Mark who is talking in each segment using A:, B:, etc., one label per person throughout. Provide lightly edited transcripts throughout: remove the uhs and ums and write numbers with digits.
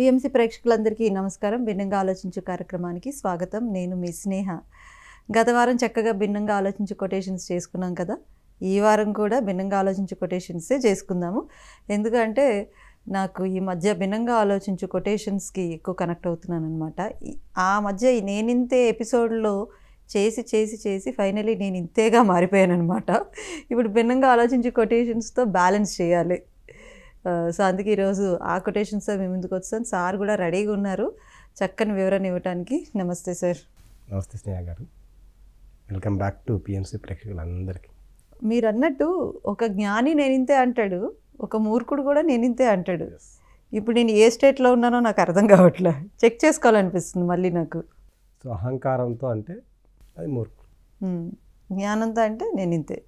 A: PMC ప్రేక్షకులందరికీ నమస్కారం. భిన్నంగా ఆలోచించు కార్యక్రమానికి స్వాగతం. నేను మీ స్నేహ. గత వారం చక్కగా భిన్నంగా ఆలోచించు కొటేషన్స్ చేసుకున్నాం కదా. ఈ వారం కూడా భిన్నంగా ఆలోచించు కొటేషన్సే చేసుకుందాము. ఎందుకంటే నాకు ఈ మధ్య భిన్నంగా ఆలోచించు కొటేషన్స్కి ఎక్కువ కనెక్ట్ అవుతున్నాను అనమాట. ఆ మధ్య నేనింతే ఎపిసోడ్లో చేసి ఫైనలీ నేను ఇంతేగా మారిపోయాను అనమాట. ఇప్పుడు భిన్నంగా ఆలోచించు కొటేషన్స్తో బ్యాలెన్స్ చేయాలి. సో అందుకే ఈరోజు ఆ కొటేషన్స్తో మేము ముందుకు వచ్చాను. సార్ కూడా రెడీగా ఉన్నారు చక్కని వివరణ ఇవ్వడానికి. నమస్తే సార్.
B: నమస్తే స్నేహ గారు. వెల్కమ్ బ్యాక్ టు పిఎంసి ప్రేక్షకులందరికీ.
A: మీరు అన్నట్టు ఒక జ్ఞాని నేనింతే అంటాడు, ఒక మూర్ఖుడు కూడా నేనింతే అంటాడు. ఇప్పుడు నేను ఏ స్టేట్లో ఉన్నానో నాకు అర్థం కావట్లే. చెక్ చేసుకోవాలనిపిస్తుంది మళ్ళీ నాకు.
B: సో అహంకారంతో అంటే అది మూర్ఖుడు,
A: జ్ఞానంతో అంటే నేనింతే.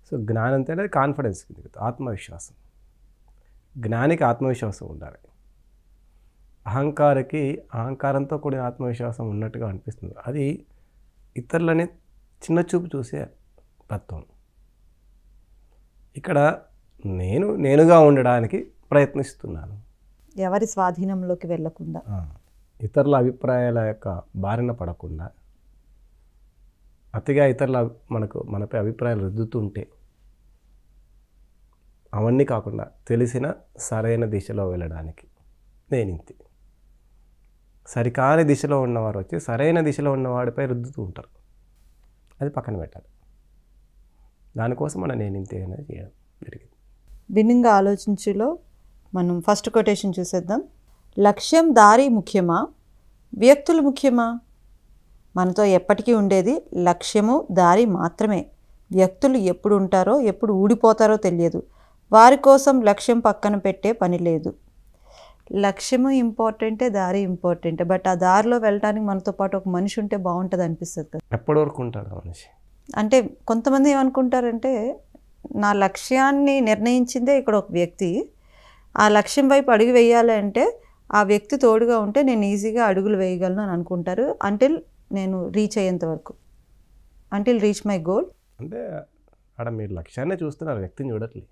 B: సో జ్ఞానంతో అంటే కాన్ఫిడెన్స్, ఆత్మవిశ్వాసం. జ్ఞానికి ఆత్మవిశ్వాసం ఉండాలి. అహంకారంతో కూడిన ఆత్మవిశ్వాసం ఉన్నట్టుగా అనిపిస్తుంది. అది ఇతరులని చిన్న చూపు చూసే తత్వం. ఇక్కడ నేనుగా ఉండడానికి ప్రయత్నిస్తున్నాను,
A: ఎవరి స్వాధీనంలోకి వెళ్ళకుండా,
B: ఇతరుల అభిప్రాయాల యొక్క బారిన పడకుండా. అతిగా మనపై అభిప్రాయాలు రుద్దుతుంటే అవన్నీ కాకుండా తెలిసిన సరైన దిశలో వెళ్ళడానికి నేనింతే. సరికాని దిశలో ఉన్నవారు వచ్చి సరైన దిశలో ఉన్నవాడిపై రుద్దుతూ ఉంటారు. అది పక్కన పెట్టాలి. దానికోసం నేనింతే అనేది చేయడం జరిగింది.
A: భిన్నంగా ఆలోచించులో మనం ఫస్ట్ కొటేషన్ చూసేద్దాం. లక్ష్యం దారి ముఖ్యమా, వ్యక్తులు ముఖ్యమా? మనతో ఎప్పటికీ ఉండేది లక్ష్యము దారి మాత్రమే. వ్యక్తులు ఎప్పుడు ఉంటారో ఎప్పుడు ఊడిపోతారో తెలియదు. వారి కోసం లక్ష్యం పక్కన పెట్టే పని లేదు. లక్ష్యము ఇంపార్టెంటే, దారి ఇంపార్టెంటే. బట్ ఆ దారిలో వెళ్ళడానికి మనతో పాటు ఒక మనిషి ఉంటే బాగుంటుంది అనిపిస్తుంది కదా.
B: ఎప్పటి వరకు ఉంటాడు మనిషి
A: అంటే కొంతమంది ఏమనుకుంటారంటే, నా లక్ష్యాన్ని నిర్ణయించిందే ఇక్కడ ఒక వ్యక్తి, ఆ లక్ష్యం వైపు అడుగు వేయాలి అంటే ఆ వ్యక్తి తోడుగా ఉంటే నేను ఈజీగా అడుగులు వేయగలను అని అనుకుంటారు. అంటిల్ నేను రీచ్ అయ్యేంత వరకు, అంటిల్ రీచ్ మై గోల్.
B: అంటే అక్కడ మీరు లక్ష్యాన్ని చూస్తున్నారు, వ్యక్తిని చూడట్లేదు.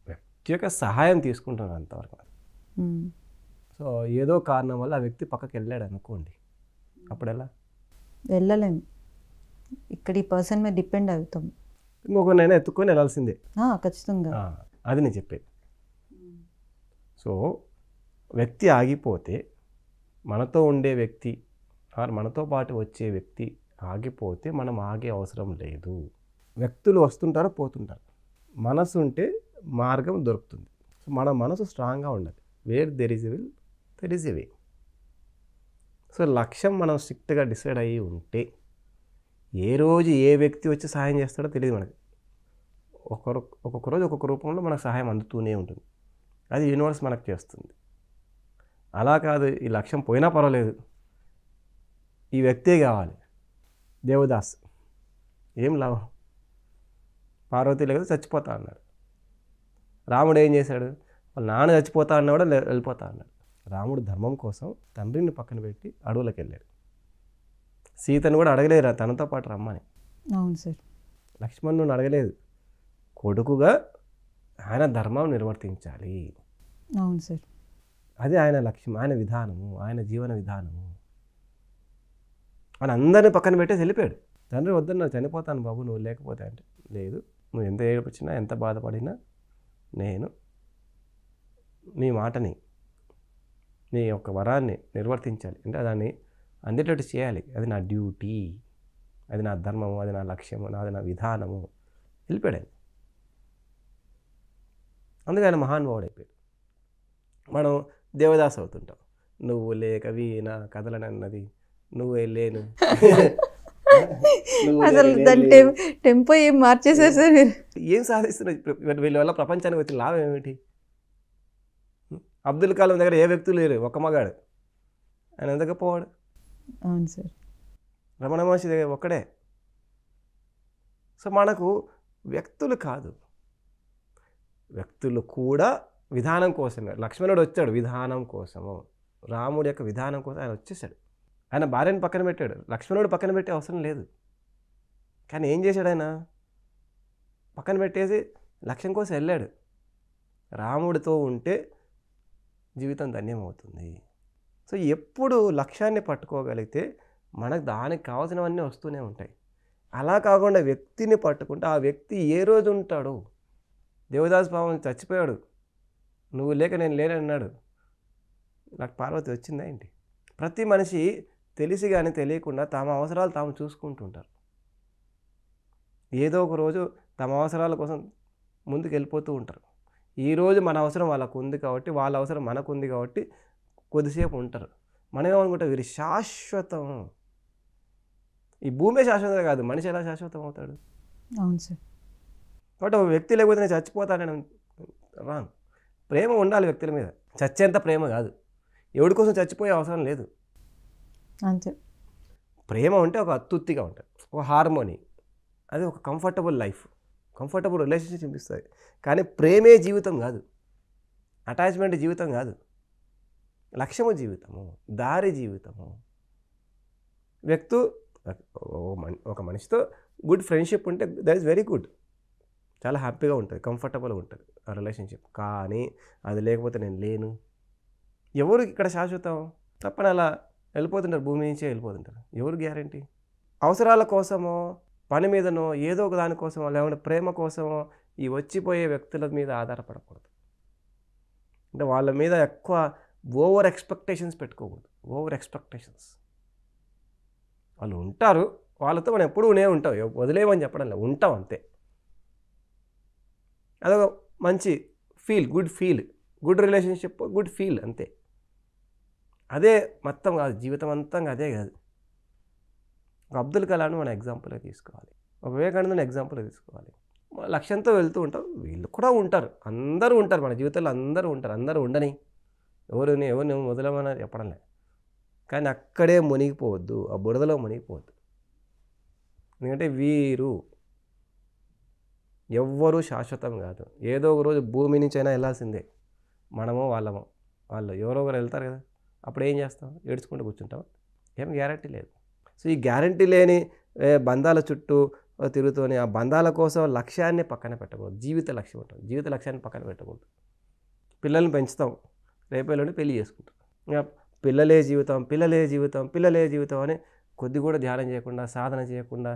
B: వ్యక్తి యొక్క సహాయం తీసుకుంటున్నారు అంతవరకు. సో ఏదో కారణం వల్ల ఆ వ్యక్తి పక్కకి వెళ్ళాడు అనుకోండి, అప్పుడు ఎలా?
A: వెళ్ళలేము. ఇక్కడ ఈ పర్సన్ మీద డిపెండ్ అవుతాం.
B: ఇంకొకరినైనా ఎత్తుకొని వెళ్ళాల్సిందే.
A: ఖచ్చితంగా.
B: అది నేను చెప్పేది. సో వ్యక్తి ఆగిపోతే, మనతో ఉండే వ్యక్తి మనతో పాటు వచ్చే వ్యక్తి ఆగిపోతే మనం ఆగే అవసరం లేదు. వ్యక్తులు వస్తుంటారు, పోతుంటారు. మనసు ఉంటే మార్గం దొరుకుతుంది. సో మన మనసు స్ట్రాంగ్గా ఉండాలి. Where there is a will there is a way. So లక్ష్యం మనం స్ట్రిక్ట్గా డిసైడ్ అయ్యి ఉంటే ఏ రోజు ఏ వ్యక్తి వచ్చి సహాయం చేస్తాడో తెలియదు మనకి. ఒక్కొక్క రోజు ఒక్కొక్క రూపంలో మనకు సహాయం అందుతూనే ఉంటుంది. అది యూనివర్స్ మనకు చేస్తుంది. అలా కాదు, ఈ లక్ష్యం పోయినా పర్వాలేదు, ఈ వ్యక్తే కావాలి. దేవదాస్ ఏం లాభం? పార్వతీ లేదు, చచ్చిపోతా అన్నాడు. రాముడు ఏం చేశాడు? వాళ్ళ నాన్న చచ్చిపోతా అన్నాడు, వెళ్ళిపోతా అన్నాడు. రాముడు ధర్మం కోసం తండ్రిని పక్కన పెట్టి అడవులకు వెళ్ళాడు. సీతను కూడా అడగలేరు తనతో పాటు రమ్మని.
A: అవును సార్.
B: లక్ష్మణుని అడగలేదు, కొడుకుగా ఆయన ధర్మం నిర్వర్తించాలి.
A: అవును సార్.
B: అది ఆయన లక్ష్యం, ఆయన విధానము, ఆయన జీవన విధానము. ఆయన అందరినీ పక్కన పెట్టేసి వెళ్ళిపోయాడు. తండ్రి వద్దన్నా, చనిపోతాను బాబు నువ్వు లేకపోతే అంటే, లేదు, నువ్వు ఎంత ఏడిపించినా ఎంత బాధపడినా నేను నీ మాటని, నీ యొక్క వరాన్ని నిర్వర్తించాలి. అంటే దాన్ని అందేటట్టు చేయాలి. అది నా డ్యూటీ, అది నా ధర్మము, అది నా లక్ష్యము, అది నా విధానము. వెళ్ళిపోయాడు. అందుకే ఆయన మహానుభావుడు అయిపోయాడు. మనం దేవదాస్ అవుతుంటాం. నువ్వు లేక వీణ కదలనన్నది, నువ్వే లేను.
A: అసలు దాని టెంపో ఏం మార్చేశారు సార్ మీరు?
B: ఏం సాధిస్తున్నారు వీళ్ళ వల్ల? ప్రపంచానికి వచ్చిన లాభం ఏమిటి? అబ్దుల్ కలాం దగ్గర ఏ వ్యక్తులు లేరు, ఒక్క మగాడు. ఆయన ఎంత గొప్పవాడు.
A: అవును సార్.
B: రమణ మహర్షి దగ్గర ఒక్కడే. సో మనకు వ్యక్తులు కాదు, వ్యక్తులు కూడా విధానం కోసమే. లక్ష్మణుడు వచ్చాడు విధానం కోసము, రాముడి యొక్క విధానం కోసం ఆయన వచ్చేసాడు. ఆయన భార్యను పక్కన పెట్టాడు, లక్ష్మణుడు పక్కన పెట్టే అవసరం లేదు. కానీ ఏం చేశాడు? ఆయన పక్కన పెట్టేసి లక్ష్యం కోసం వెళ్ళాడు. రాముడితో ఉంటే జీవితం ధన్యమవుతుంది. సో ఎప్పుడు లక్ష్యాన్ని పట్టుకోగలిగితే మనకు దానికి కావాల్సినవన్నీ వస్తూనే ఉంటాయి. అలా కాకుండా వ్యక్తిని పట్టుకుంటే ఆ వ్యక్తి ఏ రోజు ఉంటాడు? దేవదాస్ పాపం చచ్చిపోయాడు, నువ్వు లేక నేను లేనన్నాడు, నాకు పార్వతి వచ్చిందా ఏంటి? ప్రతి మనిషి తెలిసి కానీ తెలియకుండా తమ అవసరాలు తాము చూసుకుంటుంటారు. ఏదో ఒక రోజు తమ అవసరాల కోసం ముందుకు వెళ్ళిపోతూ ఉంటారు. ఈరోజు మన అవసరం వాళ్ళకు ఉంది కాబట్టి, వాళ్ళ అవసరం మనకు ఉంది కాబట్టి కొద్దిసేపు ఉంటారు. మనం ఏమనుకుంటాం, వీరి శాశ్వతం. ఈ భూమే శాశ్వతం కాదు, మనిషి ఎలా శాశ్వతం అవుతాడు?
A: అవును సార్.
B: కాబట్టి ఒక వ్యక్తి లేకపోతే నేను చచ్చిపోతానని రాంగ్. ప్రేమ ఉండాలి వ్యక్తుల మీద, చచ్చేంత ప్రేమ కాదు. ఎవడి కోసం చచ్చిపోయే అవసరం లేదు.
A: అంతే.
B: ప్రేమ ఉంటే ఒక అత్తుత్తిగా ఉంటుంది, ఒక హార్మోని, అది ఒక కంఫర్టబుల్ లైఫ్, కంఫర్టబుల్ రిలేషన్షిప్ ఇస్తుంది. కానీ ప్రేమే జీవితం కాదు, అటాచ్మెంట్ జీవితం కాదు, లక్ష్యము జీవితము, దారి జీవితము. ఒక మనిషితో గుడ్ ఫ్రెండ్షిప్ ఉంటే దట్ ఈస్ వెరీ గుడ్, చాలా హ్యాపీగా ఉంటుంది, కంఫర్టబుల్గా ఉంటుంది ఆ రిలేషన్షిప్. కానీ అది లేకపోతే నేను లేను. ఎవరు ఇక్కడ శాశ్వతం? తప్పని అలా వెళ్ళిపోతుంటారు, భూమి నుంచే వెళ్ళిపోతుంటారు. ఎవరు గ్యారంటీ? అవసరాల కోసమో, పని మీదనో, ఏదో ఒక దానికోసమో, లేకుంటే ప్రేమ కోసమో ఈ వచ్చిపోయే వ్యక్తుల మీద ఆధారపడకూడదు. అంటే వాళ్ళ మీద ఎక్కువ ఓవర్ ఎక్స్పెక్టేషన్స్ పెట్టుకోకూడదు. Over expectations. వాళ్ళు ఉంటారు, వాళ్ళతో మనం ఎప్పుడూ ఉంటాం, వదిలేమని చెప్పడం లేదు, ఉంటాం అంతే. అదొక మంచి feel, good relationship, good feel అంతే. అదే మొత్తం కాదు, జీవితం అంతా అదే కాదు. ఒక అబ్దుల్ కలాంని మన ఎగ్జాంపుల్గా తీసుకోవాలి, ఒక వివేకానందని ఎగ్జాంపుల్గా తీసుకోవాలి. లక్ష్యంతో వెళ్తూ ఉంటాం, వీళ్ళు కూడా ఉంటారు, అందరూ ఉంటారు మన జీవితంలో, అందరూ ఉంటారు. అందరూ ఉండని, ఎవరిని వదలమని చెప్పడం లేదు. కానీ అక్కడే మునిగిపోవద్దు, ఆ బురదలో మునిగిపోవద్దు. ఎందుకంటే వీరు ఎవ్వరూ శాశ్వతం కాదు. ఏదో ఒక రోజు భూమి నుంచి అయినా వెళ్ళాల్సిందే, మనమో వాళ్ళమో. వాళ్ళు ఎవరో ఒకరు వెళ్తారు కదా, అప్పుడు ఏం చేస్తాం? ఏడ్చుకుంటూ కూర్చుంటాం? ఏం గ్యారంటీ లేదు. సో ఈ గ్యారంటీ లేని బంధాల చుట్టూ తిరుగుతూనే ఆ బంధాల కోసం లక్ష్యాన్ని పక్కన పెట్టకూడదు. జీవిత లక్ష్యం ఉంటుంది, జీవిత లక్ష్యాన్ని పక్కన పెట్టకూడదు. పిల్లల్ని పెంచుతాం, రేపేళ్ళని పెళ్లి చేసుకుంటాం. ఇంకా పిల్లలే జీవితం అని కొద్ది కూడా ధ్యానం చేయకుండా, సాధన చేయకుండా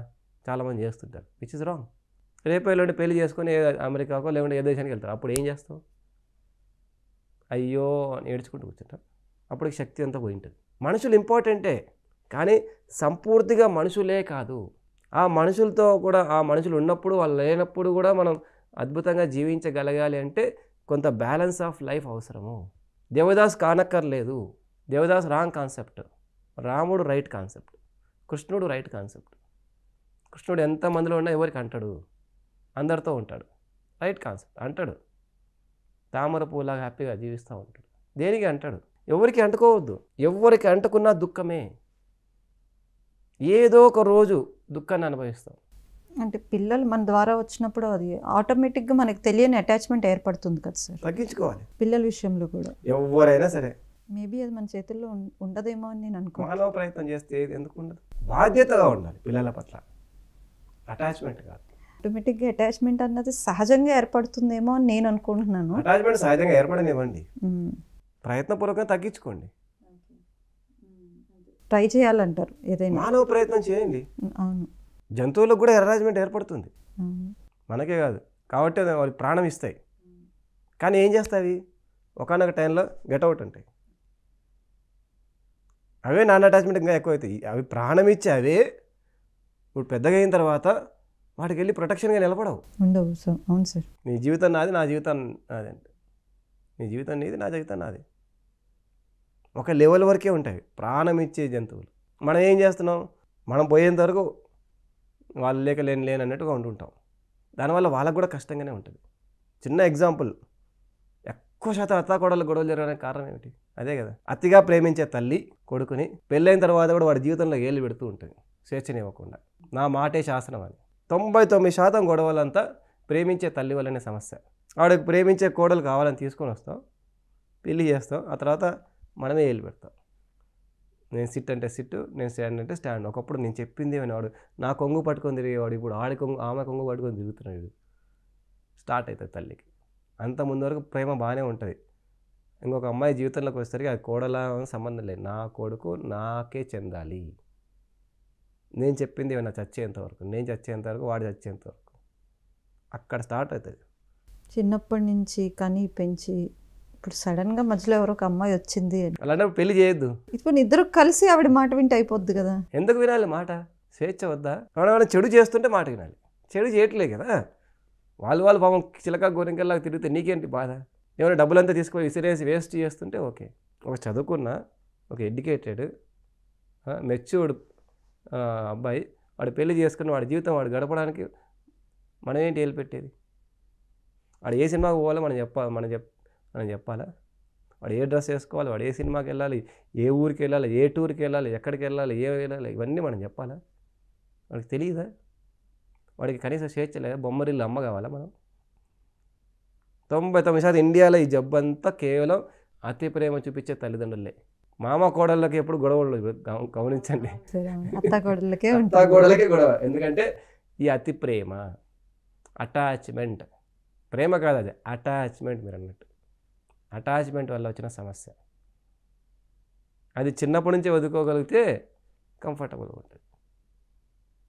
B: చాలామంది చేస్తుంటారు, విచ్ ఇస్ రాంగ్. రేపేళ్ళని పెళ్లి చేసుకొని అమెరికాకో లేకుంటే ఏ దేశానికి వెళ్తారు, అప్పుడు ఏం చేస్తాం? అయ్యో అని ఏడ్చుకుంటూ కూర్చుంటాం. అప్పటికి శక్తి అంతా పోయి ఉంటుంది. మనుషులు ఇంపార్టెంటే, కానీ సంపూర్తిగా మనుషులే కాదు. ఆ మనుషులతో కూడా, ఆ మనుషులు ఉన్నప్పుడు వాళ్ళు లేనప్పుడు కూడా మనం అద్భుతంగా జీవించగలగాలి అంటే కొంత బ్యాలెన్స్ ఆఫ్ లైఫ్ అవసరము. దేవదాస్ కానక్కర్లేదు, దేవదాస్ రాంగ్ కాన్సెప్ట్, రాముడు రైట్ కాన్సెప్ట్, కృష్ణుడు రైట్ కాన్సెప్ట్. కృష్ణుడు ఎంతమందిలో ఉన్నా ఎవరికి అంటాడు? అందరితో ఉంటాడు, రైట్ కాన్సెప్ట్. అంటాడు, తామర పూలాగా హ్యాపీగా జీవిస్తూ ఉంటాడు. దేనికి అంటాడు? ఎవరికి అంటుకోవద్దు. ఎవరికి అంటుకున్నా దుఃఖమే. ఏదో ఒక రోజు దుఃఖాన్ని అనుభవిస్తాం.
A: అంటే పిల్లలు మన ద్వారా వచ్చినప్పుడు అది ఆటోమేటిక్గా మనకు తెలియని అటాచ్మెంట్ ఏర్పడుతుంది కదా సార్.
B: తగ్గించుకోవాలి
A: పిల్లల విషయంలో కూడా
B: ఎవరైనా సరే.
A: మేబీ అది మన చేతుల్లో ఉండదేమో అని నేను అనుకుంటున్నాను.
B: మానవ ప్రయత్నం చేస్తే ఎందుకు ఉండదు? బాధ్యతగా ఉండాలి పిల్లల పట్ల, అటాచ్మెంట్ కాదు.
A: ఆటోమేటిక్గా అటాచ్మెంట్ అన్నది సహజంగా ఏర్పడుతుందేమో అని నేను అనుకుంటున్నాను.
B: అటాచ్మెంట్ సహజంగా ఏర్పడనివ్వండి, ప్రయత్నపూర్వకంగా తగ్గించుకోండి.
A: ట్రై చేయాలంటారు ఏదైనా,
B: మానవ ప్రయత్నం చేయండి.
A: అవును,
B: జంతువులకు కూడా అటాచ్మెంట్ ఏర్పడుతుంది, మనకే కాదు. కాబట్టి వాళ్ళకి ప్రాణం ఇస్తాయి. కానీ ఏం చేస్తాయి? ఒకనొక టైంలో గెట్అవుట్ ఉంటాయి. అవే నాన్ అటాచ్మెంట్ ఇంకా ఎక్కువ అవుతాయి. అవి ప్రాణం ఇచ్చి అవే ఇప్పుడు పెద్దగా అయిన తర్వాత వాటికి వెళ్ళి ప్రొటెక్షన్గా నిలబడవు,
A: ఉండవు. సో అవును సార్.
B: నీ జీవితం నాది, నా జీవితం నాది అంటే, నీ జీవితం నీది, నా జీవితం నాది. ఒక లెవెల్ వరకే ఉంటాయి ప్రాణం ఇచ్చే జంతువులు. మనం ఏం చేస్తున్నాం? మనం పోయేంత వరకు వాళ్ళు లేక లేని అన్నట్టుగా ఉంటుంటాం. దానివల్ల వాళ్ళకు కూడా కష్టంగానే ఉంటుంది. చిన్న ఎగ్జాంపుల్, ఎక్కువ శాతం అత్తాకోడళ్ళు గొడవలు జరగడానికి కారణం ఏమిటి? అదే కదా. అతిగా ప్రేమించే తల్లి కొడుకుని పెళ్ళైన తర్వాత కూడా వాడి జీవితంలో ఏళ్ళు పెడుతూ ఉంటుంది, స్వేచ్ఛనివ్వకుండా. నా మాటే శాసనం అని. 99% గొడవలంతా ప్రేమించే తల్లి వల్లనే సమస్య. వాడికి ప్రేమించే కోడలు కావాలని తీసుకొని వస్తాం, పెళ్ళి చేస్తాం, ఆ తర్వాత మనమే ఏళ్ళు పెడతాం. నేను సిట్ అంటే సిట్టు, నేను స్టాండ్ అంటే స్టాండ్. ఒకప్పుడు నేను చెప్పింది వాడు నా కొంగు పట్టుకొని తిరిగేవాడు, ఇప్పుడు ఆమె కొంగు పట్టుకొని తిరుగుతున్నాడు. స్టార్ట్ అవుతుంది తల్లికి. అంత ముందు వరకు ప్రేమ బాగానే ఉంటుంది, ఇంకొక అమ్మాయి జీవితంలోకి వచ్చేసరికి అది కోడల సంబంధం లేదు. నా కొడుకు నాకే చెందాలి, నేను చెప్పింది ఏమైనా చచ్చేంత వరకు, నేను చచ్చేంత వరకు, వాడు చచ్చేంత వరకు, అక్కడ స్టార్ట్ అవుతుంది.
A: చిన్నప్పటి నుంచి కని పెంచి ఇప్పుడు సడన్గా మధ్యలో ఎవరో ఒక అమ్మాయి వచ్చింది అని
B: అలాంటి పెళ్లి చేయొద్దు.
A: ఇప్పుడు ఇద్దరు కలిసి ఆవిడ మాట వింటే అయిపోద్ది కదా.
B: ఎందుకు వినాలి మాట? స్వేచ్ఛ వద్దా? మనం చెడు చేస్తుంటే మాట వినాలి. చెడు చేయట్లే కదా, వాళ్ళు పాపం చిలక గోరింకల్లాగా తిరిగితే నీకేంటి బాధ? ఏమైనా డబ్బులంతా తీసుకొని విసిరేసి వేస్ట్ చేస్తుంటే ఓకే. ఒక చదువుకున్న, ఒక ఎడ్యుకేటెడ్, మెచ్యూర్డ్ అబ్బాయి వాడు పెళ్లి చేసుకుని వాడి జీవితం వాడు గడపడానికి మనం ఏంటి ఏలు పెట్టేది? వాడు ఏ సినిమాకి పోవాలో మనం చెప్పాలా? వాడు ఏ డ్రెస్ వేసుకోవాలి, వాడు ఏ సినిమాకి వెళ్ళాలి, ఏ ఊరికి వెళ్ళాలి, ఏ టూర్కి వెళ్ళాలి, ఎక్కడికి వెళ్ళాలి, ఏ వెళ్ళాలి, ఇవన్నీ మనం చెప్పాలా? వాడికి తెలియదా? వాడికి కనీసం స్వేచ్ఛ లేదా? బొమ్మరిల్లు అమ్మ కావాలా మనం? 99% ఇండియాలో ఈ జబ్బు అంతా కేవలం అతి ప్రేమ చూపించే తల్లిదండ్రులే. మామ కోడళ్ళకి ఎప్పుడు గొడవలు గమనించండి.
A: అత్తాకోడళ్ళకే
B: గొడవ. ఎందుకంటే ఈ అతి ప్రేమ, అటాచ్మెంట్, ప్రేమ కాదు అది అటాచ్మెంట్. మీరు అన్నట్టు అటాచ్మెంట్ వల్ల వచ్చిన సమస్య. అది చిన్నప్పటి నుంచి వదుకోగలిగితే కంఫర్టబుల్గా ఉంటుంది.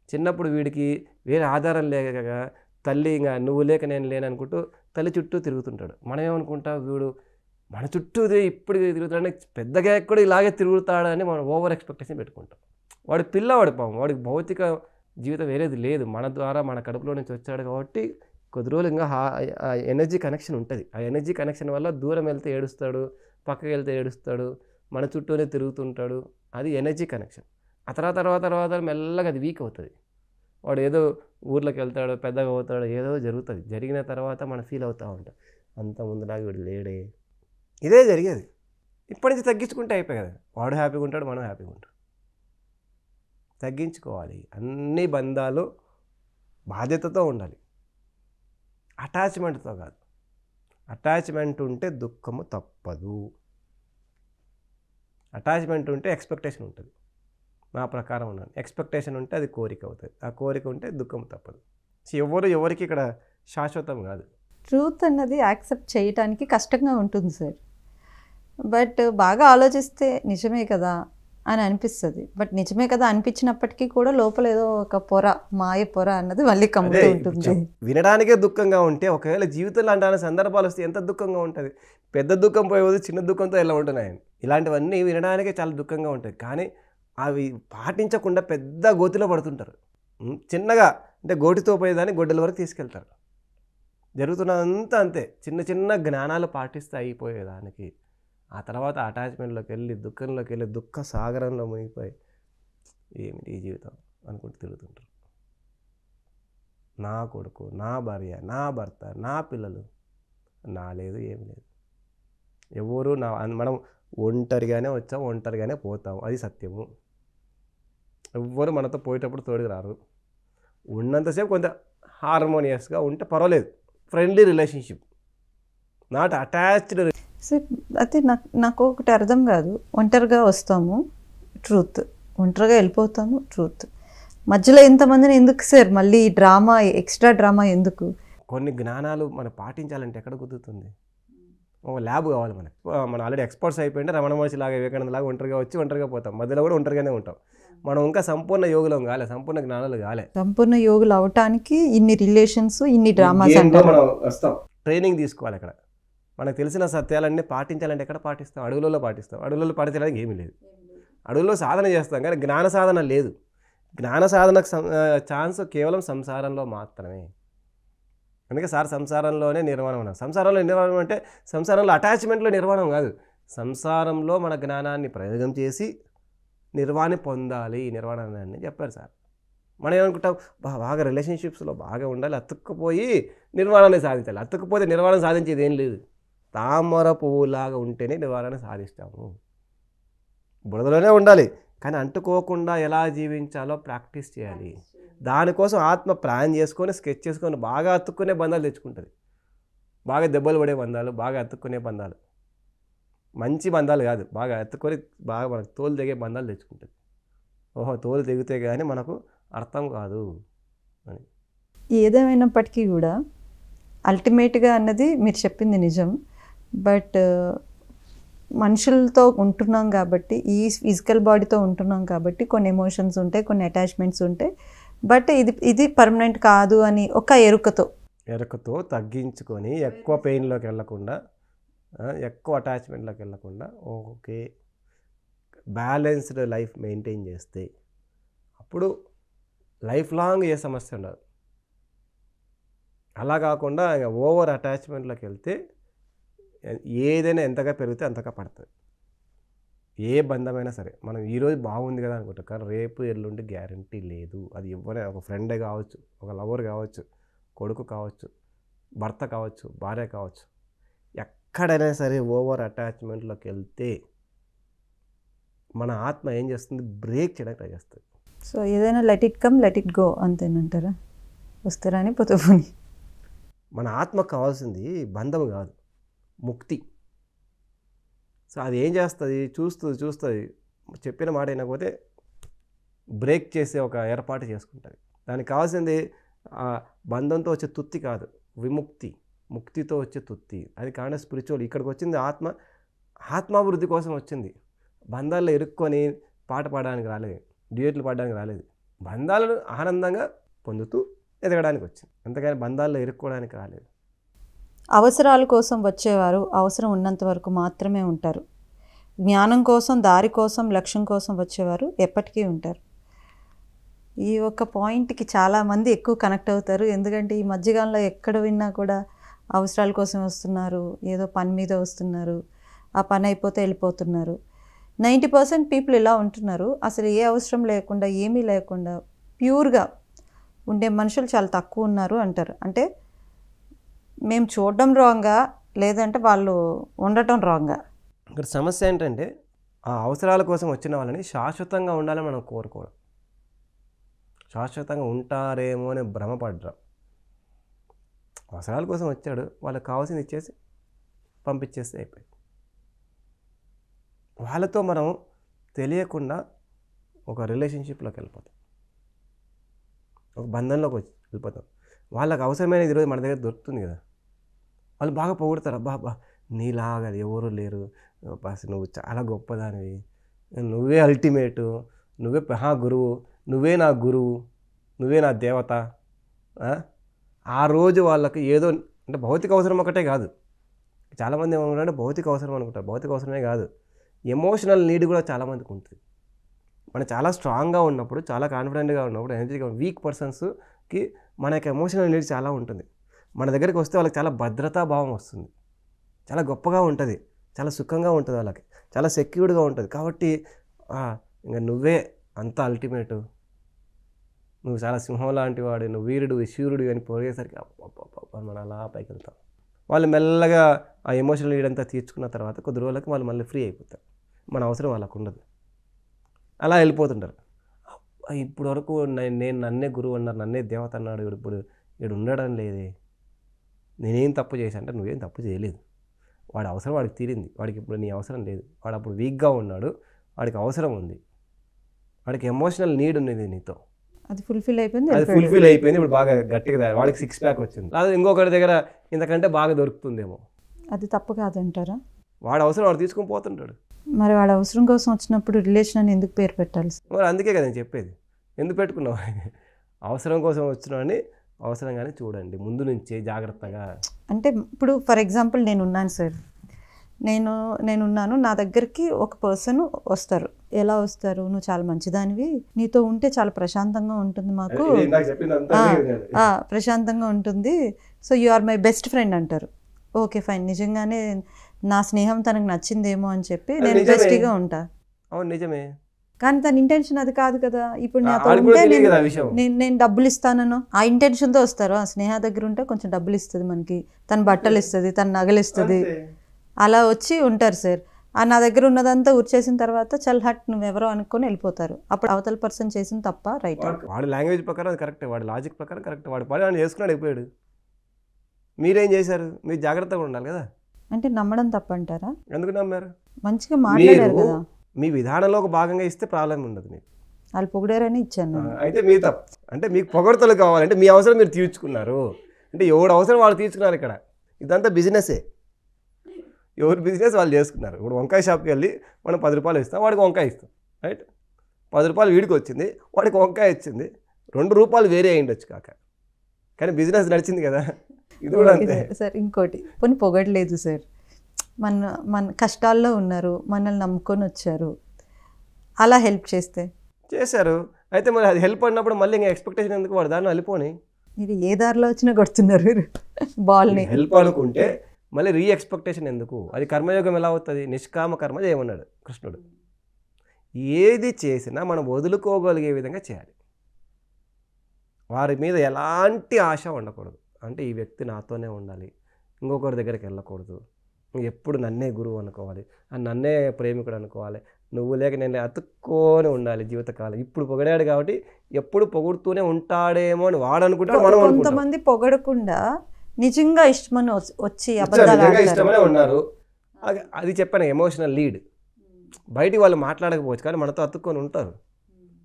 B: చిన్నప్పుడు వీడికి వేరే ఆధారం లేక తల్లి ఇంకా నువ్వు లేక నేను లేననుకుంటూ తల్లి చుట్టూ తిరుగుతుంటాడు. మనం ఏమనుకుంటాం, వీడు మన చుట్టూ ఇప్పుడు తిరుగుతాడని, పెద్దగా కూడా ఇలాగే తిరుగుతాడని మనం ఓవర్ ఎక్స్పెక్టేషన్ పెట్టుకుంటాం. వాడు పిల్లవాడు పాపం, వాడికి భౌతిక జీవితం వేరేది లేదు. మన ద్వారా మన కడుపులో నుంచి వచ్చాడు కాబట్టి కొద్ది రోజులు ఇంకా ఎనర్జీ కనెక్షన్ ఉంటుంది. ఆ ఎనర్జీ కనెక్షన్ వల్ల దూరం వెళ్తే ఏడుస్తాడు, పక్కకి వెళ్తే ఏడుస్తాడు, మన చుట్టూనే తిరుగుతుంటాడు. అది ఎనర్జీ కనెక్షన్. ఆ తర్వాత మెల్లగా అది వీక్ అవుతుంది. వాడు ఏదో ఊర్లోకి వెళ్తాడు, పెద్దగా అవుతాడు, ఏదో జరుగుతుంది. జరిగిన తర్వాత మనం ఫీల్ అవుతూ ఉంటాం, అంత ముందులాగా వీడు లేడే. ఇదే జరిగేది. ఇప్పటి నుంచి తగ్గించుకుంటే అయిపోయి కదా. వాడు హ్యాపీగా ఉంటాడు, మనం హ్యాపీగా ఉంటాం. తగ్గించుకోవాలి. అన్ని బంధాలు బాధ్యతతో ఉండాలి, అటాచ్మెంట్తో కాదు. అటాచ్మెంట్ ఉంటే దుఃఖము తప్పదు. అటాచ్మెంట్ ఉంటే ఎక్స్పెక్టేషన్ ఉంటుంది. నా ప్రకారం ఉన్నాను, ఎక్స్పెక్టేషన్ ఉంటే అది కోరిక అవుతుంది. ఆ కోరిక ఉంటే దుఃఖం తప్పదు. ఎవరికి ఇక్కడ శాశ్వతం కాదు.
A: ట్రూత్ అన్నది యాక్సెప్ట్ చేయటానికి కష్టంగా ఉంటుంది సార్. బట్ బాగా ఆలోచిస్తే నిజమే కదా అని అనిపిస్తుంది. బట్ నిజమే కదా అనిపించినప్పటికీ కూడా లోపల ఏదో ఒక పొర, మాయ పొర అన్నది మళ్ళీ కమ్ముతూ ఉంటుంది.
B: వినడానికే దుఃఖంగా ఉంటే ఒకవేళ జీవితంలో అలాంటి సందర్భాలు వస్తే ఎంత దుఃఖంగా ఉంటుంది. పెద్ద దుఃఖం పోయేది చిన్న దుఃఖంతో ఎలా ఉంటున్నాయి. ఇలాంటివన్నీ వినడానికే చాలా దుఃఖంగా ఉంటాయి. కానీ అవి పాటించకుండా పెద్ద గోతిలో పడుతుంటారు. చిన్నగా అంటే గోటితో పోయేదాన్ని గొడ్డల వరకు తీసుకెళ్తారు. జరుగుతున్నదంతా అంతే. చిన్న చిన్న జ్ఞానాలు పాటిస్తే అయిపోయేదానికి ఆ తర్వాత అటాచ్మెంట్లోకి వెళ్ళి దుఃఖంలోకి వెళ్ళి దుఃఖ సాగరంలో మునిగిపోయి ఏమిటి ఈ జీవితం అనుకుంటూ తిరుగుతుంటారు. నా కొడుకు, నా భార్య, నా భర్త, నా పిల్లలు, నా లేదు ఏమి లేదు. ఎవరు మనం ఒంటరిగానే వచ్చాం, ఒంటరిగానే పోతాం, అది సత్యము. ఎవ్వరు మనతో పోయేటప్పుడు తోడుకు రారు. ఉన్నంతసేపు కొంత హార్మోనియస్గా ఉంటే పర్వాలేదు. Friendly relationship, not attached.
A: Sir అయితే నాకు ఒకటి అర్థం కాదు. ఒంటరిగా వస్తాము ట్రూత్, ఒంటరిగా వెళ్ళిపోతాము ట్రూత్, మధ్యలో ఎంతమందిని ఎందుకు సార్? మళ్ళీ డ్రామా, ఎక్స్ట్రా డ్రామా ఎందుకు?
B: కొన్ని జ్ఞానాలు మనం పాటించాలంటే ఎక్కడ కుదురుతుంది? ఒక ల్యాబ్ కావాలి మనకి. మనం ఆల్రెడీ ఎక్స్పర్ట్స్ అయిపోయింటే రమణ మహర్షి లాగా, వివేకానంద లాగా ఒంటరిగా వచ్చి ఒంటరిగా పోతాం. మధ్యలో కూడా ఒంటరిగానే ఉంటాం. మనం ఇంకా సంపూర్ణ యోగులం కాలే, సంపూర్ణ జ్ఞానాలు కాలే.
A: సంపూర్ణ యోగులు అవటానికి ఇన్ని రిలేషన్స్, ఇన్ని డ్రామాస్
B: మనం వస్తాం. ట్రైనింగ్ తీసుకోవాలి. అక్కడ మనకు తెలిసిన సత్యాలన్నీ పాటించాలంటే ఎక్కడ పాటిస్తాం? అడుగులలో పాటిస్తాం. అడుగులలో పాటించడానికి ఏమీ లేదు. అడుగులో సాధన చేస్తాం కానీ జ్ఞాన సాధన లేదు. జ్ఞాన సాధనకు ఛాన్స్ కేవలం సంసారంలో మాత్రమే. అందుకే సార్ సంసారంలోనే నిర్వాణం అన్నారు. సంసారంలో నిర్వాణం అంటే సంసారంలో అటాచ్మెంట్లో నిర్వాణం కాదు. సంసారంలో మన జ్ఞానాన్ని ప్రయోగం చేసి నిర్వాణి పొందాలి, నిర్వాణాన్ని చెప్పారు సార్. మనం ఏమనుకుంటాం, బాగా రిలేషన్షిప్స్లో బాగా ఉండాలి, అతుక్కుపోయి నిర్వాణాన్ని సాధించాలి. అతుక్కుపోతే నిర్వాణం సాధించేది ఏం లేదు. తామర పువ్వులాగా ఉంటేనే నిర్వాణాన్ని సాధిస్తాము. బురదలోనే ఉండాలి కానీ అంటుకోకుండా ఎలా జీవించాలో ప్రాక్టీస్ చేయాలి. దానికోసం ఆత్మ ప్లాన్ చేసుకొని స్కెచ్ చేసుకొని బాగా అతుక్కునే బంధాలు తెచ్చుకుంటుంది. బాగా దెబ్బలు పడే బంధాలు, బాగా అతుక్కునే బంధాలు, మంచి బంధాలు కాదు, బాగా అతుక్కొని బాగా మనకు తోలు తెగే బంధాలు తెచ్చుకుంటుంది. ఓహో తోలు తెగితే కానీ మనకు అర్థం కాదు అని.
A: ఏదేమైనప్పటికీ కూడా అల్టిమేట్గా అన్నది మీరు చెప్పింది నిజం. బట్ మనుషులతో ఉంటున్నాం కాబట్టి, ఈ ఫిజికల్ బాడీతో ఉంటున్నాం కాబట్టి కొన్ని ఎమోషన్స్ ఉంటాయి, కొన్ని అటాచ్మెంట్స్ ఉంటాయి. బట్ ఇది పర్మనెంట్ కాదు అని ఒక ఎరుకతో
B: తగ్గించుకొని ఎక్కువ పెయిన్లోకి వెళ్ళకుండా, ఎక్కువ అటాచ్మెంట్లోకి వెళ్ళకుండా ఓకే బ్యాలెన్స్డ్ లైఫ్ మెయింటైన్ చేస్తే అప్పుడు లైఫ్ లాంగ్ ఏ సమస్య ఉండదు. అలా కాకుండా ఓవర్ అటాచ్మెంట్లోకి వెళ్తే ఏదైనా ఎంతగా పెరిగితే అంతగా పడుతుంది. ఏ బంధమైనా సరే మనం ఈరోజు బాగుంది కదా అనుకుంటాం, కానీ రేపు ఎల్లుండి గ్యారంటీ లేదు. అది ఎవరైనా, ఒక ఫ్రెండే కావచ్చు, ఒక లవర్ కావచ్చు, కొడుకు కావచ్చు, భర్త కావచ్చు, భార్య కావచ్చు, ఎక్కడైనా సరే ఓవర్ అటాచ్మెంట్లోకి వెళ్తే మన ఆత్మ ఏం చేస్తుంది, బ్రేక్ చేయడానికి ట్రై చేస్తుంది.
A: సో ఏదైనా let it come let it go అంతేనంటారా? వస్తారా అని పోనీ.
B: మన ఆత్మకు కావాల్సింది బంధం కాదు, ముక్తి. సో అది ఏం చేస్తుంది, చూస్తుంది చెప్పిన మాట అయినకపోతే బ్రేక్ చేసే ఒక ఏర్పాటు చేసుకుంటుంది. దానికి కావాల్సింది బంధంతో వచ్చే తుత్తి కాదు, విముక్తి, ముక్తితో వచ్చే తుత్తి. అది కాకుండా స్పిరిచువల్. ఇక్కడికి వచ్చింది ఆత్మాభివృద్ధి కోసం వచ్చింది. బంధాల్లో ఇరుక్కొని పాట పాడడానికి రాలేదు, డ్యూయట్లు పాడడానికి రాలేదు. బంధాలను ఆనందంగా పొందుతూ ఎదగడానికి వచ్చింది, అంతేగాని బంధాల్లో ఇరుక్కోవడానికి రాలేదు.
A: అవసరాల కోసం వచ్చేవారు అవసరం ఉన్నంత వరకు మాత్రమే ఉంటారు. జ్ఞానం కోసం, దారి కోసం, లక్ష్యం కోసం వచ్చేవారు ఎప్పటికీ ఉంటారు. ఈ ఒక్క పాయింట్కి చాలామంది ఎక్కువ కనెక్ట్ అవుతారు. ఎందుకంటే ఈ మధ్యకాలంలో ఎక్కడ విన్నా కూడా అవసరాల కోసం వస్తున్నారు, ఏదో పని మీద వస్తున్నారు, ఆ పని అయిపోతే వెళ్ళిపోతున్నారు. 90% పీపుల్ ఇలా ఉంటున్నారు. అసలు ఏ అవసరం లేకుండా, ఏమీ లేకుండా ప్యూర్గా ఉండే మనుషులు చాలా తక్కువ ఉన్నారు అంటారు. అంటే మేము చూడడం రాంగా, లేదంటే వాళ్ళు ఉండటం రాంగా.
B: ఇక్కడ సమస్య ఏంటంటే ఆ అవసరాల కోసం వచ్చిన వాళ్ళని శాశ్వతంగా ఉండాలని మనం కోరుకోవడం, శాశ్వతంగా ఉంటారేమో అని భ్రమపడ్డాం. అవసరాల కోసం వచ్చాడు, వాళ్ళకి కావాల్సింది ఇచ్చేసి పంపించేస్తే అయిపోయింది. వాళ్ళతో మనం తెలియకుండా ఒక రిలేషన్షిప్లోకి వెళ్ళిపోతాం, ఒక బంధంలోకి వెళ్ళిపోతాం. వాళ్ళకి అవసరమైనది ఈరోజు మన దగ్గర దొరుకుతుంది కదా, వాళ్ళు బాగా పొగుడతారు. అబ్బా నీలాగా ఎవరు లేరు, బస్ నువ్వు చాలా గొప్పదానివి, నువ్వే అల్టిమేటు, నువ్వే గురువు, నువ్వే నా గురువు, నువ్వే నా దేవత. ఆ రోజు వాళ్ళకి ఏదో అంటే భౌతిక అవసరం ఒకటే కాదు. చాలామంది ఏమనుకుంటారంటే భౌతిక అవసరం అనుకుంటారు. భౌతిక అవసరమే కాదు, ఎమోషనల్ నీడ్ కూడా చాలామందికి ఉంటుంది. మనం చాలా స్ట్రాంగ్గా ఉన్నప్పుడు, చాలా కాన్ఫిడెంట్గా ఉన్నప్పుడు, ఎనర్జీగా వీక్ పర్సన్స్కి మన యొక్క ఎమోషనల్ నీడ్ చాలా ఉంటుంది. మన దగ్గరికి వస్తే వాళ్ళకి చాలా భద్రతా భావం వస్తుంది, చాలా గొప్పగా ఉంటుంది, చాలా సుఖంగా ఉంటుంది, వాళ్ళకి చాలా సెక్యూర్డ్గా ఉంటుంది. కాబట్టి ఇంకా నువ్వే అంత అల్టిమేటు, నువ్వు చాలా సింహం లాంటి వాడు, నువ్వు వీరుడు శూరుడు అని పోయేసరికి మనం అలా పైకి వెళ్తాం. వాళ్ళు మెల్లగా ఆ ఎమోషనల్ నీడ్ అంతా తీర్చుకున్న తర్వాత కొద్ది రోజులకి వాళ్ళు మళ్ళీ ఫ్రీ అయిపోతారు. మన అవసరం వాళ్ళకు ఉండదు, అలా వెళ్ళిపోతుంటారు. ఇప్పుడు వరకు నేను నన్నే గురువు అన్నారు, నన్నే దేవత అన్నాడు, ఇప్పుడు ఉండడం లేదే, నేనేం తప్పు చేశాను అంటే నువ్వేం తప్పు చేయలేదు. వాడి అవసరం వాడికి తీరింది, వాడికి ఇప్పుడు నీ అవసరం లేదు. వాడు అప్పుడు వీక్గా ఉన్నాడు, వాడికి అవసరం ఉంది, వాడికి ఎమోషనల్ నీడ్ ఉన్నది నీతో,
A: అది ఫుల్ఫిల్ అయిపోయింది.
B: ఇప్పుడు బాగా గట్టిగా వాడికి 6 ప్యాక్ వచ్చింది. లేదా ఇంకొకరి దగ్గర ఇంతకంటే బాగా దొరుకుతుందేమో.
A: అది తప్పు కాదంటారా?
B: వాడు అవసరం వాడు తీసుకొని పోతుంటాడు.
A: మరి వాడు అవసరం కోసం వచ్చినప్పుడు రిలేషన్ అని ఎందుకు పేరు పెట్టాలి?
B: మరి అందుకే కదా నేను చెప్పేది, ఎందుకు పెట్టుకున్నావు? అవసరం కోసం వచ్చినావని అవసరంగానే చూడండి ముందు నుంచే జాగ్రత్తగా.
A: అంటే ఇప్పుడు ఫర్ ఎగ్జాంపుల్ నేనున్నాను సార్, నేనున్నాను, నా దగ్గరికి ఒక పర్సన్ వస్తారు. ఎలా వస్తారు? నువ్వు చాలా మంచిదానివి, నీతో ఉంటే చాలా ప్రశాంతంగా ఉంటుంది, మాకు ప్రశాంతంగా ఉంటుంది, so you are my best friend అంటారు. ఓకే ఫైన్, నిజంగానే నా స్నేహం తనకు నచ్చిందేమో అని చెప్పి నేను బెస్ట్గా ఉంటా.
B: అవును నిజమే,
A: కానీ తన ఇంటెన్షన్ అది కాదు కదా. ఇప్పుడు నాతో ఉంటే నేను డబ్బులు ఇస్తానను ఆ ఇంటెన్షన్తో వస్తారు. ఆ స్నేహ దగ్గర ఉంటే కొంచెం డబ్బులు ఇస్తుంది మనకి, తన బట్టలు ఇస్తుంది, తన నగలు ఇస్తుంది, అలా వచ్చి ఉంటారు సార్. నా దగ్గర ఉన్నదంతా ఉరిచేసిన తర్వాత చల్ హట్ నువ్వెవరో అనుకొని వెళ్ళిపోతారు. అప్పుడు అవతల పర్సన్ చేసిన తప్ప రైట్?
B: వాడి లాంగ్వేజ్ ప్రకారం అది కరెక్ట్, వాడి లాజిక్ ప్రకారం కరెక్ట్, వాడి పని వాడు చేసుకున్నాడు అయిపోయాడు. మీరేం చేశారు? మీరు జాగ్రత్తగా ఉండాలి కదా. అంటే
A: నమ్మడం తప్పంటారా?
B: ఎందుకు నమ్మారు?
A: మంచిగా మాట్లాడారు కదా,
B: మీ విధానంలో ఒక భాగంగా ఇస్తే ప్రాబ్లం ఉండదు. మీకు
A: వాళ్ళు పొగిడారని ఇచ్చాను,
B: అయితే మీ తప్పు. అంటే మీకు పొగడతలు కావాలంటే మీ అవసరం మీరు తీర్చుకున్నారు, అంటే ఎవడు అవసరం వాళ్ళు తీర్చుకున్నారు. ఇక్కడ ఇదంతా బిజినెసే. ఎవరు బిజినెస్ వాళ్ళు చేసుకున్నారు. ఇప్పుడు వంకాయ షాప్కి వెళ్ళి మనం 10 రూపాయలు ఇస్తాం, వాడికి వంకాయ ఇస్తాం, రైట్? 10 రూపాయలు వీడికి వచ్చింది, వాడికి వంకాయ వచ్చింది, 2 రూపాయలు వేరే అయ్యిండొచ్చు కాక, కానీ బిజినెస్ నడిచింది కదా. ఇది కూడా అంతే
A: సార్. ఇంకోటి పోనీ పొగడలేదు సార్, మన కష్టాల్లో ఉన్నారు, మనల్ని నమ్ముకొని వచ్చారు, అలా హెల్ప్ చేశారు. అయితే మరి అది హెల్ప్ అన్నప్పుడు మళ్ళీ ఇంకా ఎక్స్పెక్టేషన్ ఎందుకు? వాడు దాన్ని వెళ్ళిపోని. మీరు ఏ దారిలో వచ్చినా కొడుతున్నారు మీరు బాల్ని.
B: హెల్ప్ అనుకుంటే మళ్ళీ రీ ఎక్స్పెక్టేషన్ ఎందుకు? అది కర్మయోగం ఎలా అవుతుంది? నిష్కామ కర్మ చేయమన్నాడు కృష్ణుడు. ఏది చేసినా మనం వదులుకోగలిగే విధంగా చేయాలి. వారి మీద ఎలాంటి ఆశ ఉండకూడదు. అంటే ఈ వ్యక్తి నాతోనే ఉండాలి, ఇంకొకరి దగ్గరికి వెళ్ళకూడదు, ఎప్పుడు నన్నే గురువు అనుకోవాలి, నన్నే ప్రేమికుడు అనుకోవాలి, నువ్వు లేక నేను అతుక్కొని ఉండాలి జీవితకాలం. ఇప్పుడు పొగిడాడు కాబట్టి ఎప్పుడు పొగుడుతూనే ఉంటాడేమో అని వాడు అనుకుంటాడు, మనం
A: కొంతమంది పొగడకుండా నిజంగా ఇష్టమని వచ్చి
B: ఇష్టమనే ఉన్నారు. అది చెప్పాను, ఎమోషనల్ లీడ్. బయటికి వాళ్ళు మాట్లాడకపోవచ్చు కానీ మనతో అతుక్కొని ఉంటారు,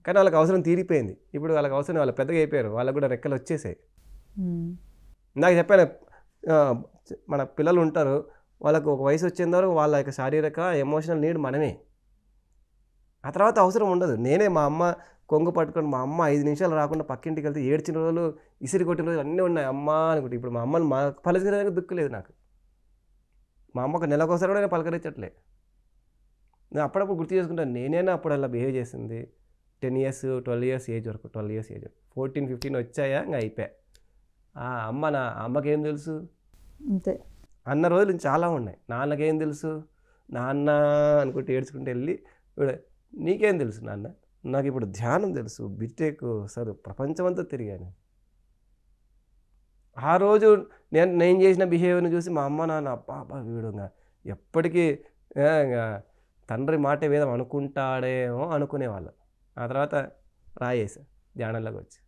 B: కానీ వాళ్ళకి అవసరం తీరిపోయింది. ఇప్పుడు వాళ్ళకి అవసరం, వాళ్ళు పెద్దగా అయిపోయారు, వాళ్ళకు కూడా రెక్కలు వచ్చేసాయి. ఇందాక చెప్పాను, మన పిల్లలు ఉంటారు, వాళ్ళకు ఒక వయసు వచ్చేంత వరకు వాళ్ళ యొక్క శారీరక ఎమోషనల్ నీడ్ మనమే. ఆ తర్వాత అవసరం ఉండదు. నేనే మా అమ్మ కొంగు పట్టుకొని, మా అమ్మ 5 నిమిషాలు రాకుండా పక్కింటికి వెళ్తే ఏడ్చిన రోజులు, ఇసిరి కొట్టిన రోజులు అన్నీ ఉన్నాయి అమ్మ అనుకుంటే. ఇప్పుడు మా అమ్మని మా పలకరించడానికి దుక్కులేదు నాకు. మా అమ్మ ఒక నెలకోసారి కూడా నేను పలకరించట్లే. నేను అప్పుడప్పుడు గుర్తు చేసుకుంటాను, నేనేనా అప్పుడు అలా బిహేవ్ చేసింది. 10 years 12 years ఏజ్ వరకు, 12 years ఏజ్, 14 15 వచ్చాయా ఇంకా అయిపోయా. అమ్మకేం తెలుసు
A: అంతే
B: అన్న రోజులు చాలా ఉన్నాయి. నాన్నకేం తెలుసు, నాన్న అనుకుంటే ఏడ్చుకుంటూ వెళ్ళి, నీకేం తెలుసు నాన్న, నాకు ఇప్పుడు ధ్యానం తెలుసు, బిటెక్ అసలు ప్రపంచమంతా తిరిగాను. ఆ రోజు నేను చేసిన బిహేవియర్ని చూసి మా అమ్మ నాన్న అబ్బా వీడు ఎప్పటికీ తండ్రి మాట వేదం అనుకుంటాడేమో అనుకునేవాళ్ళు. ఆ తర్వాత రాయేసా ధ్యానంలోకి వచ్చి,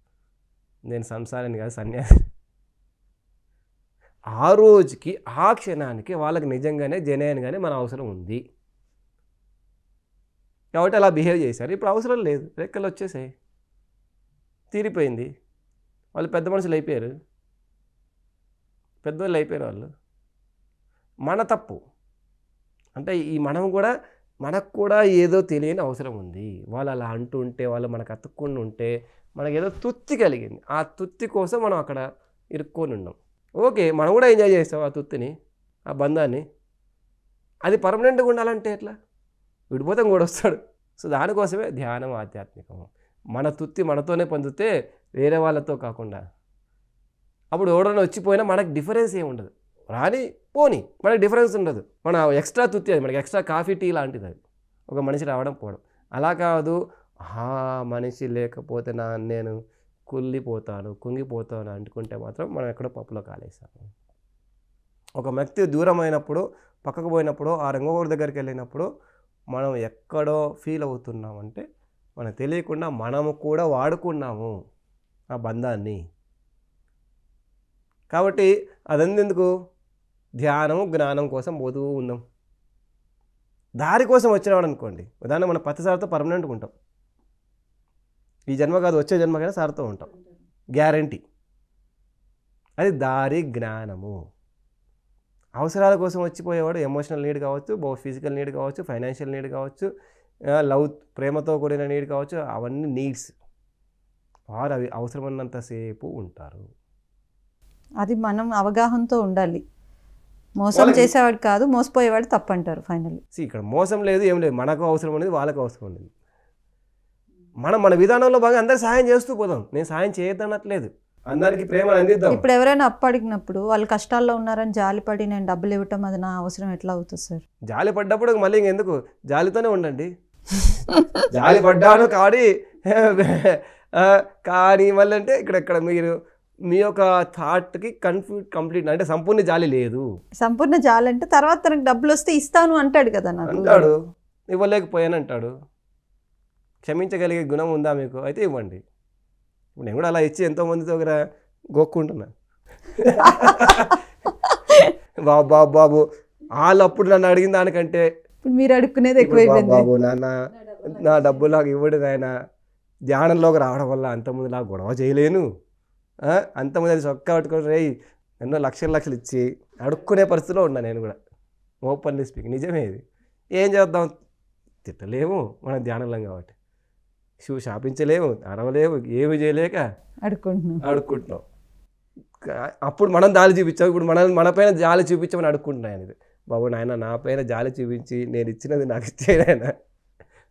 B: నేను సంసారాన్ని కాదు సన్యాసి. ఆ రోజుకి ఆ క్షణానికి వాళ్ళకి నిజంగానే జనయన్గానే మన అవసరం ఉంది కాబట్టి అలా బిహేవ్ చేశారు. ఇప్పుడు అవసరం లేదు, రెక్కలు వచ్చేసాయి, తీరిపోయింది. వాళ్ళు పెద్ద మనుషులు అయిపోయారు, పెద్దవాళ్ళు అయిపోయారు వాళ్ళు. మన తప్పు అంటే ఈ మనకు కూడా ఏదో తెలియని అవసరం ఉంది. వాళ్ళు అలా అంటూ ఉంటే, వాళ్ళు మనకు అతుక్కొని ఉంటే మనకు ఏదో తుత్తి కలిగింది. ఆ తుత్తి కోసం మనం అక్కడ ఇరుక్కొని ఉన్నాం. ఓకే, మనం కూడా ఎంజాయ్ చేస్తాం ఆ తుత్తిని, ఆ బంధాన్ని. అది పర్మనెంట్గా ఉండాలంటే ఎట్లా? విడిపోతాం కూడా వస్తాడు. సో దానికోసమే ధ్యానం, ఆధ్యాత్మికము. మన తుత్తి మనతోనే పొందితే వేరే వాళ్ళతో కాకుండా. అప్పుడు ఎవడన్నా వచ్చిపోయినా మనకు డిఫరెన్స్ ఏమి ఉండదు. రాని పోని మనకి డిఫరెన్స్ ఉండదు. మన ఎక్స్ట్రా తుత్తి అది, మనకి ఎక్స్ట్రా కాఫీ టీ లాంటిది అది, ఒక మనిషి రావడం పోవడం. అలా కాదు, మనిషి లేకపోతే నేను కుళ్ళిపోతాను, కుంగిపోతాను అనుకుంటే మాత్రం మనం ఎక్కడో పప్పులో కాలేసాము. ఒక వ్యక్తి దూరం అయినప్పుడు, పక్కకు పోయినప్పుడు, ఆ రంగోగోడి దగ్గరికి వెళ్ళినప్పుడు మనం ఎక్కడో ఫీల్ అవుతున్నామంటే మనకు తెలియకుండా మనము కూడా వాడుకున్నాము ఆ బంధాన్ని. కాబట్టి అదెందుకు? ధ్యానం జ్ఞానం కోసం పోతూ ఉన్నాం. దారి కోసం వచ్చినాడు అనుకోండి, ఉదాహరణ మన పత్తి సార్తో పర్మనెంట్గా ఉంటాం. ఈ జన్మ కాదు, వచ్చే జన్మకైనా సార్తో ఉంటాం, గ్యారంటీ. అది దారి జ్ఞానము. అవసరాల కోసం వచ్చిపోయేవాడు ఎమోషనల్ నీడ్ కావచ్చు, ఫిజికల్ నీడ్ కావచ్చు, ఫైనాన్షియల్ నీడ్ కావచ్చు, లవ్ ప్రేమతో కూడిన నీడ్ కావచ్చు, అవన్నీ నీడ్స్. వారు అవి అవసరమన్నంతసేపు ఉంటారు.
A: అది మనం అవగాహనతో ఉండాలి. మోసం చేసేవాడు కాదు, మోసపోయేవాడు తప్పు అంటారు ఫైనల్లీ.
B: ఇక్కడ మోసం లేదు, ఏం లేదు. మనకు అవసరం అనేది, వాళ్ళకు అవసరం అనేది. మన విధానంలో బాగా అందరికి సహాయం చేస్తూ పోదాం. నేను సహాయం చేయొద్దనట్లేదు, అందరికీ ప్రేమ అందిద్దాం.
A: ఇప్పుడు ఎవరైనా అప్పు అడిగినప్పుడు వాళ్ళు కష్టాల్లో ఉన్నారని జాలిపడి నేను డబ్బులు ఇవ్వటం అది నా అవసరం ఎట్లా అవుతుంది సార్?
B: జాలి పడ్డప్పుడు మళ్ళీ ఇంకెందుకు, జాలితోనే ఉండండి. జాలి పడ్డాను కానీ మళ్ళీ అంటే ఇక్కడ మీరు మీ యొక్క థాట్కి కంప్లీట్ అంటే సంపూర్ణ జాలి లేదు.
A: సంపూర్ణ జాలి అంటే తర్వాత తనకు డబ్బులు వస్తే ఇస్తాను అంటాడు కదా,
B: అంటాడు. ఇవ్వలేకపోయాను అంటాడు. క్షమించగలిగే గుణం ఉందా మీకు? అయితే ఇవ్వండి. ఇప్పుడు నేను కూడా అలా ఇచ్చి ఎంతోమందితో దగ్గర గోక్కుంటున్నా. బాబు వాళ్ళు అప్పుడు నన్ను అడిగిన దానికంటే
A: మీరు అడుక్కునేది ఎక్కువైపోయింది.
B: బాబు నాన్న నా డబ్బులు నాకు ఇవ్వడు ఆయన, ధ్యానంలోకి రావడం వల్ల అంతకుముందు నాకు గొడవ చేయలేను, అంతకుముందు అది చొక్కా పట్టుకొని ఎన్నో లక్షలు ఇచ్చి అడుక్కునే పరిస్థితిలో ఉన్నా నేను కూడా. ఓపెన్లీ స్పీక్ నిజమే ఇది. ఏం చేద్దాం, తిట్టలేము మనం ధ్యానంలం కాబట్టి, శాపించలేము, అరవలేము, ఏమి చేయలేక అడుక్కుంటున్నాం. అప్పుడు మనం జాలి చూపించాం, ఇప్పుడు మన పైన జాలి చూపించమని అడుక్కుంటున్నాను. ఇది బాబు నాయన నా పైన జాలి చూపించి నేను ఇచ్చినది నాకు ఇచ్చేయనా,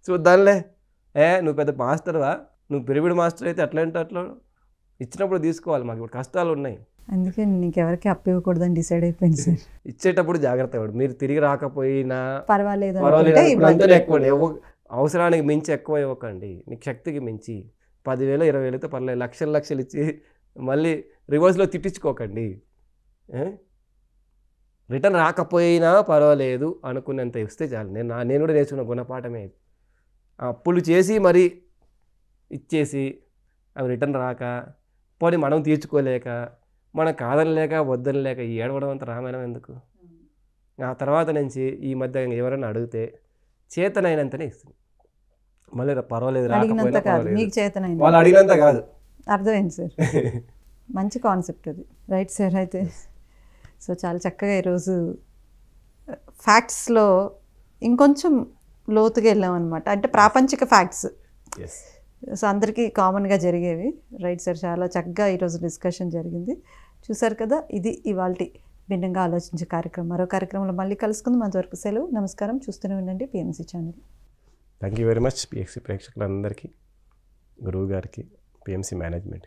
B: చూద్దాంలే. నువ్వు పెద్ద మాస్టర్వా, నువ్వు పిరమిడ్ మాస్టర్ అయితే అట్లా అంటే అట్లా ఇచ్చినప్పుడు తీసుకోవాలి. మాకు ఇప్పుడు కష్టాలు ఉన్నాయి,
A: అందుకే నీకెవరికి అప్పు ఇవ్వకూడదని డిసైడ్ అయిపోయింది సార్.
B: ఇచ్చేటప్పుడు జాగ్రత్త పడు. మీరు తిరిగి రాకపోయినా
A: పర్వాలేదు,
B: అంతనే ఎక్కువ, అవసరానికి మించి ఎక్కువ ఇవ్వకండి. నీకు శక్తికి మించి 10,000 20,000 అయితే పర్లేదు, లక్షలు ఇచ్చి మళ్ళీ రివర్స్లో తిట్టించుకోకండి. రిటర్న్ రాకపోయినా పర్వాలేదు అనుకున్నంత ఇస్తే చాలు. నేను కూడా నేర్చుకున్న గుణపాఠమే. అప్పులు చేసి మరీ ఇచ్చేసి అవి రిటర్న్ రాక, పోనీ మనం తీర్చుకోలేక, మనం కాదనలేక వద్దనలేక ఏడవడం అంత రామాయణం ఎందుకు? ఆ తర్వాత నుంచి ఈ మధ్య ఎవరైనా అడిగితే చేతనైనంతనే ఇస్తుంది. మళ్ళీ పర్వాలేదు రాకపోయినా పర్వాలేదు, వాళ్ళు అడిగినంత కాదు.
A: అర్థమైంది సార్, మంచి కాన్సెప్ట్ అది. Right sir. అయితే సో చాలా చక్కగా ఈరోజు ఫ్యాక్ట్స్లో ఇంకొంచెం లోతుగా వెళ్ళాం అనమాట. అంటే ప్రాపంచిక ఫ్యాక్ట్స్, సో అందరికీ కామన్గా జరిగేవి. రైట్ సార్, చాలా చక్కగా ఈరోజు డిస్కషన్ జరిగింది. చూసారు కదా, ఇది ఇవాల్టి భిన్నంగా ఆలోచించే కార్యక్రమం. మరో కార్యక్రమంలో మళ్ళీ కలుసుకుందాం. అంతవరకు సెలవు, నమస్కారం. చూస్తూనే ఉండండి PMC channel.
B: Thank you very much పిఎక్సి ప్రేక్షకులందరికీ, గురువు గారికి, పిఎంసి మేనేజ్మెంట్.